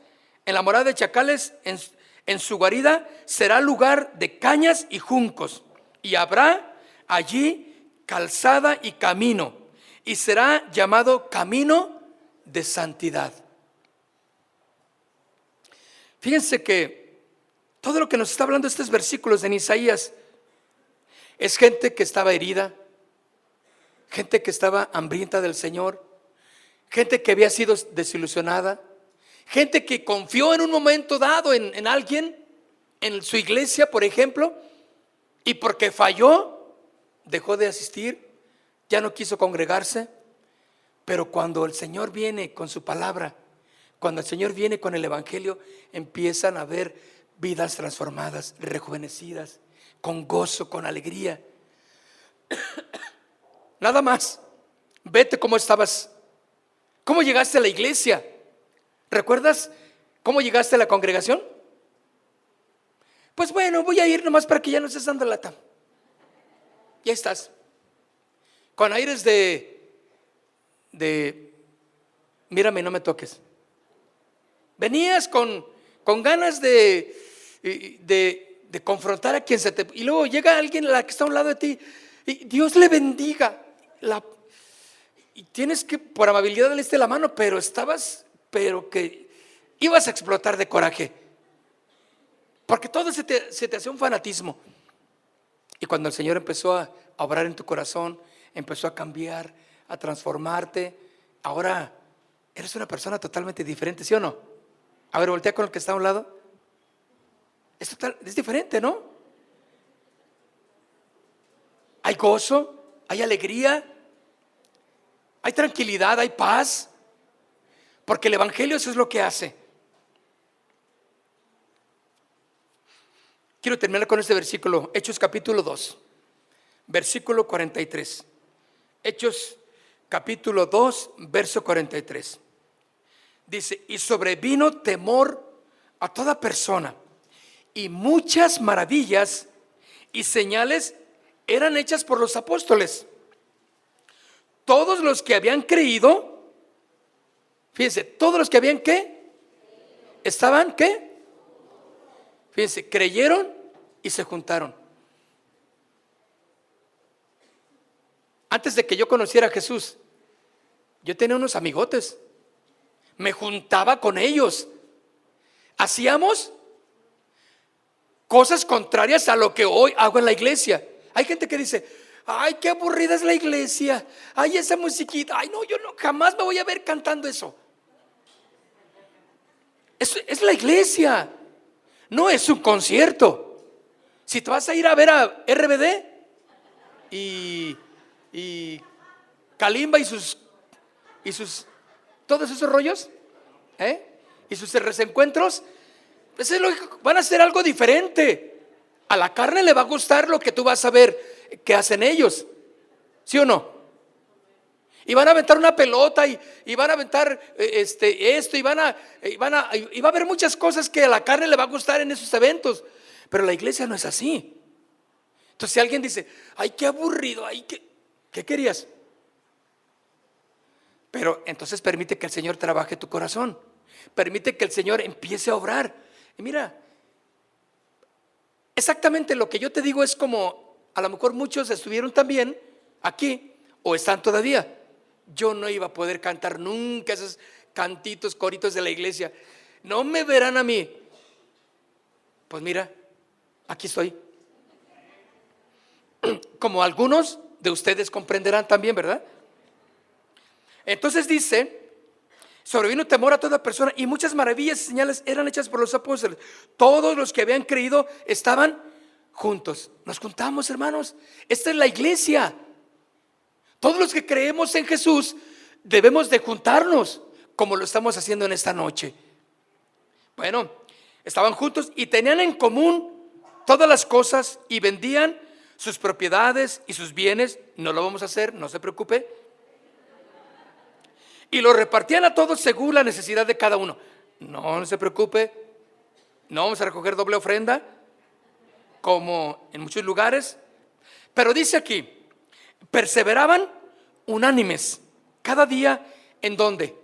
en su guarida será lugar de cañas y juncos, y habrá allí calzada y camino, y será llamado camino de santidad. Fíjense que todo lo que nos está hablando estos versículos en Isaías es gente que estaba herida, gente que estaba hambrienta del Señor, gente que había sido desilusionada, gente que confió en un momento dado en alguien, en su iglesia, por ejemplo, y porque falló, dejó de asistir, ya no quiso congregarse. Pero cuando el Señor viene con su palabra, cuando el Señor viene con el evangelio, empiezan a ver vidas transformadas, rejuvenecidas, con gozo, con alegría. Nada más, vete cómo estabas, cómo llegaste a la iglesia. ¿Recuerdas cómo llegaste a la congregación? Pues bueno, voy a ir nomás para que ya no estés dando lata. Ya estás. Con aires de mírame, no me toques. Venías con ganas de confrontar a quien y luego llega alguien a la que está a un lado de ti y Dios le bendiga. Y tienes que, por amabilidad, darle la mano, pero que ibas a explotar de coraje, porque todo se te hacía un fanatismo. Y cuando el Señor empezó a obrar en tu corazón, empezó a cambiar, a transformarte, ahora eres una persona totalmente diferente, ¿sí o no? A ver, voltea con el que está a un lado. Es diferente, ¿no? hay gozo, hay alegría, hay tranquilidad, hay paz, porque el Evangelio eso es lo que hace. Quiero terminar con este versículo, Hechos capítulo 2, versículo 43. Hechos capítulo 2, verso 43. Dice: y sobrevino temor a toda persona, y muchas maravillas y señales eran hechas por los apóstoles. Todos los que habían creído, fíjense, todos los que habían ¿qué? Estaban ¿qué? Fíjense, creyeron y se juntaron. Antes de que yo conociera a Jesús, yo tenía unos amigotes, me juntaba con ellos, hacíamos cosas contrarias a lo que hoy hago en la iglesia. Hay gente que dice: ay, qué aburrida es la iglesia, ay, esa musiquita, ay, no, yo no, jamás me voy a ver cantando eso. Es la iglesia, no es un concierto. Si te vas a ir a ver a RBD y Kalimba y sus todos esos rollos, y sus reencuentros, pues es lógico, van a hacer algo diferente. A la carne le va a gustar lo que tú vas a ver que hacen ellos, ¿sí o no? Y van a aventar una pelota y van a aventar esto y va a haber muchas cosas que a la carne le va a gustar en esos eventos, pero la iglesia no es así. Entonces si alguien dice: ay, qué aburrido, ay, ¿qué querías? Pero entonces permite que el Señor trabaje tu corazón, permite que el Señor empiece a obrar. Y mira, exactamente lo que yo te digo es como a lo mejor muchos estuvieron también aquí o están todavía. Yo no iba a poder cantar nunca esos cantitos, coritos de la iglesia. No me verán a mí. Pues mira, aquí estoy. Como algunos de ustedes comprenderán también, ¿verdad? Entonces dice: sobrevino temor a toda persona, y muchas maravillas y señales eran hechas por los apóstoles. Todos los que habían creído estaban juntos. Nos juntamos, hermanos. Esta es la iglesia. Todos los que creemos en Jesús debemos de juntarnos, como lo estamos haciendo en esta noche. Bueno, estaban juntos y tenían en común todas las cosas, y vendían sus propiedades y sus bienes. No lo vamos a hacer, no se preocupe. Y lo repartían a todos según la necesidad de cada uno. No se preocupe, no vamos a recoger doble ofrenda como en muchos lugares. Pero dice aquí: perseveraban unánimes cada día. ¿En dónde?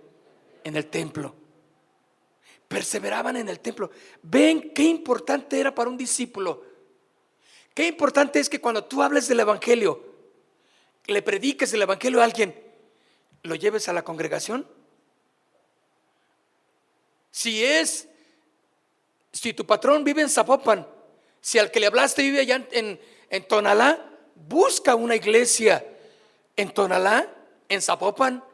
En el templo. Perseveraban en el templo. Ven qué importante era para un discípulo. Qué importante es que cuando tú hables del evangelio, le prediques el evangelio a alguien, lo lleves a la congregación. Si tu patrón vive en Zapopan, si al que le hablaste vive allá en Tonalá, busca una iglesia en Tonalá, en Zapopan,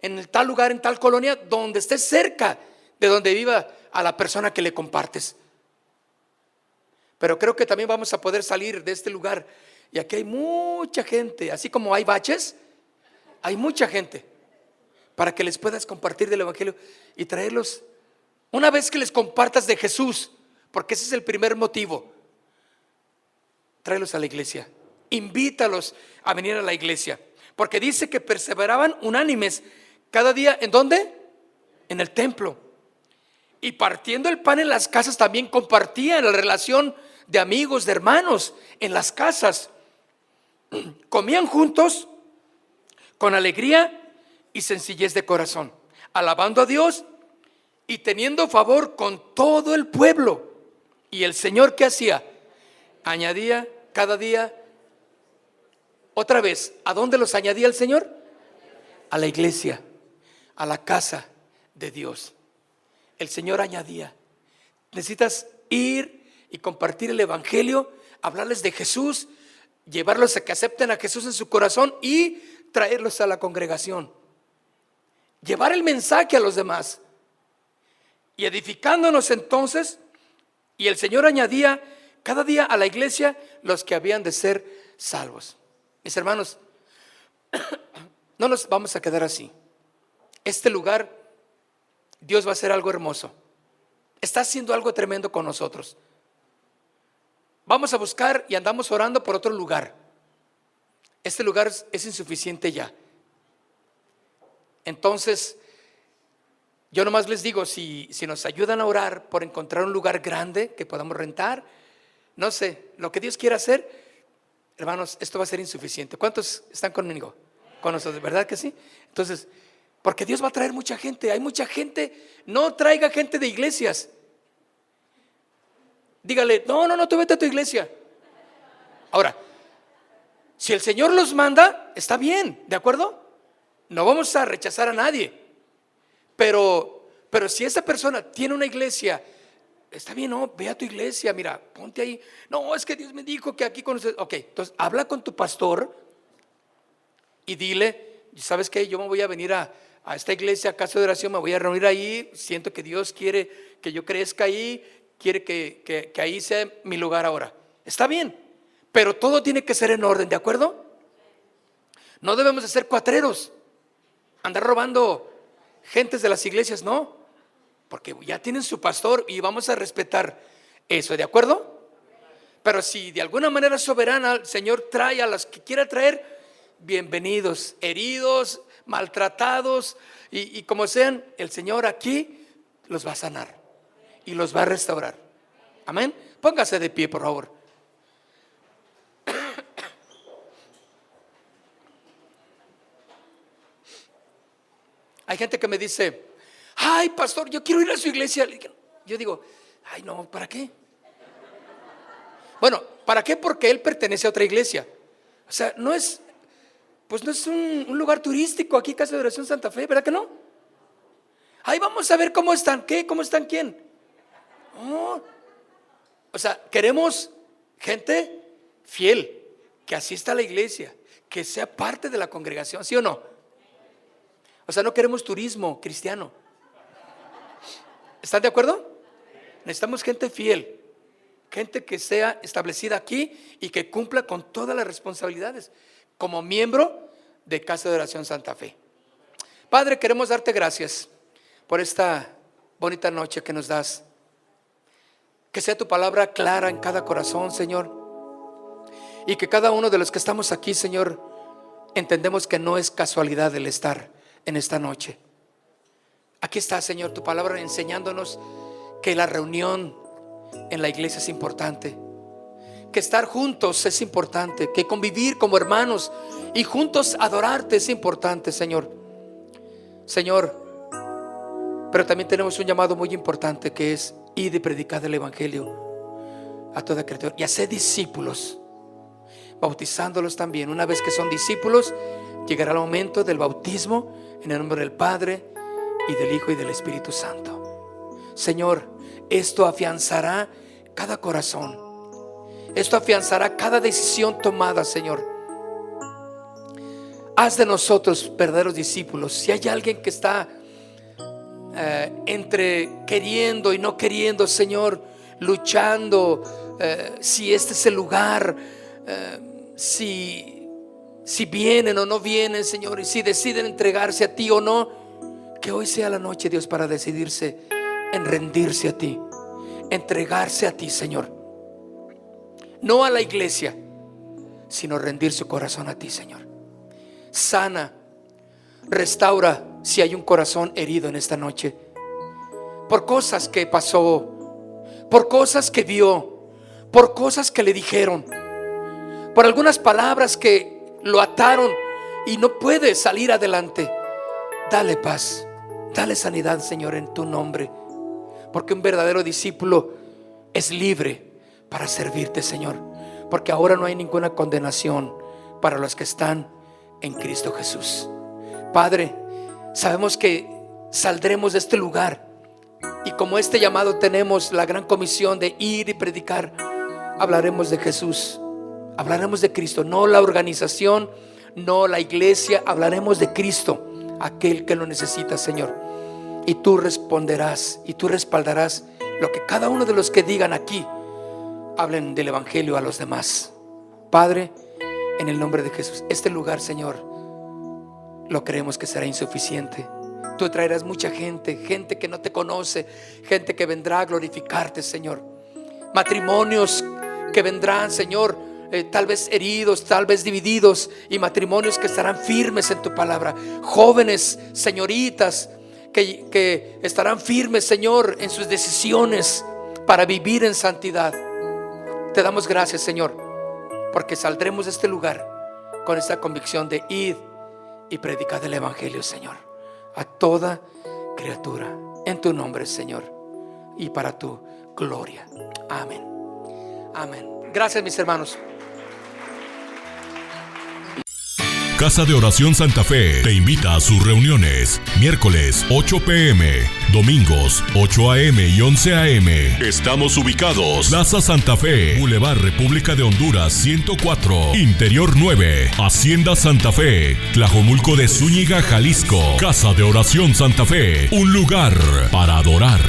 en tal lugar, en tal colonia, donde estés cerca de donde viva a la persona que le compartes. Pero creo que también vamos a poder salir de este lugar, y aquí hay mucha gente, así como hay baches, hay mucha gente para que les puedas compartir del evangelio y traerlos. Una vez que les compartas de Jesús, porque ese es el primer motivo, tráelos a la iglesia, invítalos a venir a la iglesia, porque dice que perseveraban unánimes cada día. ¿En dónde? En el templo. Y partiendo el pan en las casas, también compartían la relación de amigos, de hermanos en las casas. Comían juntos con alegría y sencillez de corazón, alabando a Dios y teniendo favor con todo el pueblo. Y el Señor, ¿qué hacía? Añadía cada día. Otra vez, ¿a dónde los añadía el Señor? A la iglesia, a la casa de Dios. El Señor añadía. Necesitas ir y compartir el evangelio, hablarles de Jesús, llevarlos a que acepten a Jesús en su corazón y traerlos a la congregación. Llevar el mensaje a los demás. Y edificándonos entonces, y el Señor añadía cada día a la iglesia los que habían de ser salvos. Mis hermanos, no nos vamos a quedar así. Este lugar, Dios va a hacer algo hermoso. Está haciendo algo tremendo con nosotros. Vamos a buscar y andamos orando por otro lugar. Este lugar es insuficiente ya. Entonces, yo nomás les digo, si nos ayudan a orar por encontrar un lugar grande que podamos rentar, no sé, lo que Dios quiera hacer, hermanos, esto va a ser insuficiente. ¿Cuántos están conmigo? Con nosotros, ¿verdad que sí? Entonces, porque Dios va a traer mucha gente. Hay mucha gente. No traiga gente de iglesias. Dígale, no, tú vete a tu iglesia. Ahora, si el Señor los manda, está bien, ¿de acuerdo? No vamos a rechazar a nadie. Pero si esa persona tiene una iglesia, está bien, no, ve a tu iglesia, mira, ponte ahí. No, es que Dios me dijo que aquí con ustedes. Ok, entonces habla con tu pastor y dile, ¿sabes qué? Yo me voy a venir a esta iglesia, a casa de oración, me voy a reunir ahí. Siento que Dios quiere que yo crezca ahí, quiere que ahí sea mi lugar ahora. Está bien, pero todo tiene que ser en orden, ¿de acuerdo? No debemos de ser cuatreros, andar robando gentes de las iglesias, no, porque ya tienen su pastor y vamos a respetar eso, ¿de acuerdo? Pero si de alguna manera soberana el Señor trae a los que quiera traer, bienvenidos, heridos, maltratados y como sean, el Señor aquí los va a sanar y los va a restaurar. Amén. Póngase de pie, por favor. Hay gente que me dice, ay, pastor, yo quiero ir a su iglesia. Yo digo, ay, no, ¿para qué? Bueno, ¿para qué? Porque él pertenece a otra iglesia. O sea, no es un lugar turístico aquí, Casa de Oración Santa Fe, ¿verdad que no? Ahí vamos a ver cómo están, ¿qué? ¿Cómo están quién? Oh. O sea, queremos gente fiel, que asista a la iglesia, que sea parte de la congregación, ¿sí o no? O sea, no queremos turismo cristiano. ¿Están de acuerdo? Necesitamos gente fiel, gente que sea establecida aquí y que cumpla con todas las responsabilidades como miembro de Casa de Oración Santa Fe. Padre, queremos darte gracias por esta bonita noche que nos das. Que sea tu palabra clara en cada corazón, Señor. Y que cada uno de los que estamos aquí, Señor, entendemos que no es casualidad el estar en esta noche. Aquí está, Señor, tu palabra enseñándonos que la reunión en la iglesia es importante, que estar juntos es importante, que convivir como hermanos y juntos adorarte es importante, Señor. Pero también tenemos un llamado muy importante, que es ir y predicar el evangelio a toda criatura y hacer discípulos, bautizándolos también. Una vez que son discípulos, llegará el momento del bautismo en el nombre del Padre y del Hijo y del Espíritu Santo. Señor, esto afianzará cada corazón, esto afianzará cada decisión tomada, Señor. Haz de nosotros verdaderos discípulos. Si hay alguien que está entre queriendo y no queriendo, Señor, luchando, si este es el lugar, si vienen o no vienen, Señor, y si deciden entregarse a ti o no, que hoy sea la noche, Dios, para decidirse en rendirse a ti, entregarse a ti, Señor, no a la iglesia, sino rendir su corazón a ti, Señor. Sana, restaura si hay un corazón herido en esta noche, por cosas que pasó, por cosas que vio, por cosas que le dijeron, por algunas palabras que lo ataron y no puede salir adelante. Dale paz, dale sanidad, Señor, en tu nombre, porque un verdadero discípulo es libre para servirte, Señor, porque ahora no hay ninguna condenación para los que están en Cristo Jesús. Padre, sabemos que saldremos de este lugar y como este llamado tenemos la gran comisión de ir y predicar. Hablaremos de Jesús, hablaremos de Cristo, no la organización, no la iglesia, hablaremos de Cristo, aquel que lo necesita, Señor. Y tú responderás y tú respaldarás lo que cada uno de los que digan aquí hablen del evangelio a los demás. Padre, En el nombre de Jesús. Este lugar, Señor, lo creemos que será insuficiente. Tú traerás mucha gente, gente que no te conoce, gente que vendrá a glorificarte, Señor. Matrimonios que vendrán, Señor, tal vez heridos, tal vez divididos, y matrimonios que estarán firmes en tu palabra. Jóvenes, señoritas, que estarán firmes, Señor, en sus decisiones para vivir en santidad. Te damos gracias, Señor, porque saldremos de este lugar con esta convicción de ir y predicar el evangelio, Señor, a toda criatura, en tu nombre, Señor, y para tu gloria. Amén. Amén. Gracias, mis hermanos. Casa de Oración Santa Fe te invita a sus reuniones. Miércoles 8 p.m, domingos 8 a.m. y 11 a.m. Estamos ubicados: Plaza Santa Fe, Boulevard República de Honduras 104, Interior 9, Hacienda Santa Fe, Tlajomulco de Zúñiga, Jalisco. Casa de Oración Santa Fe, un lugar para adorar.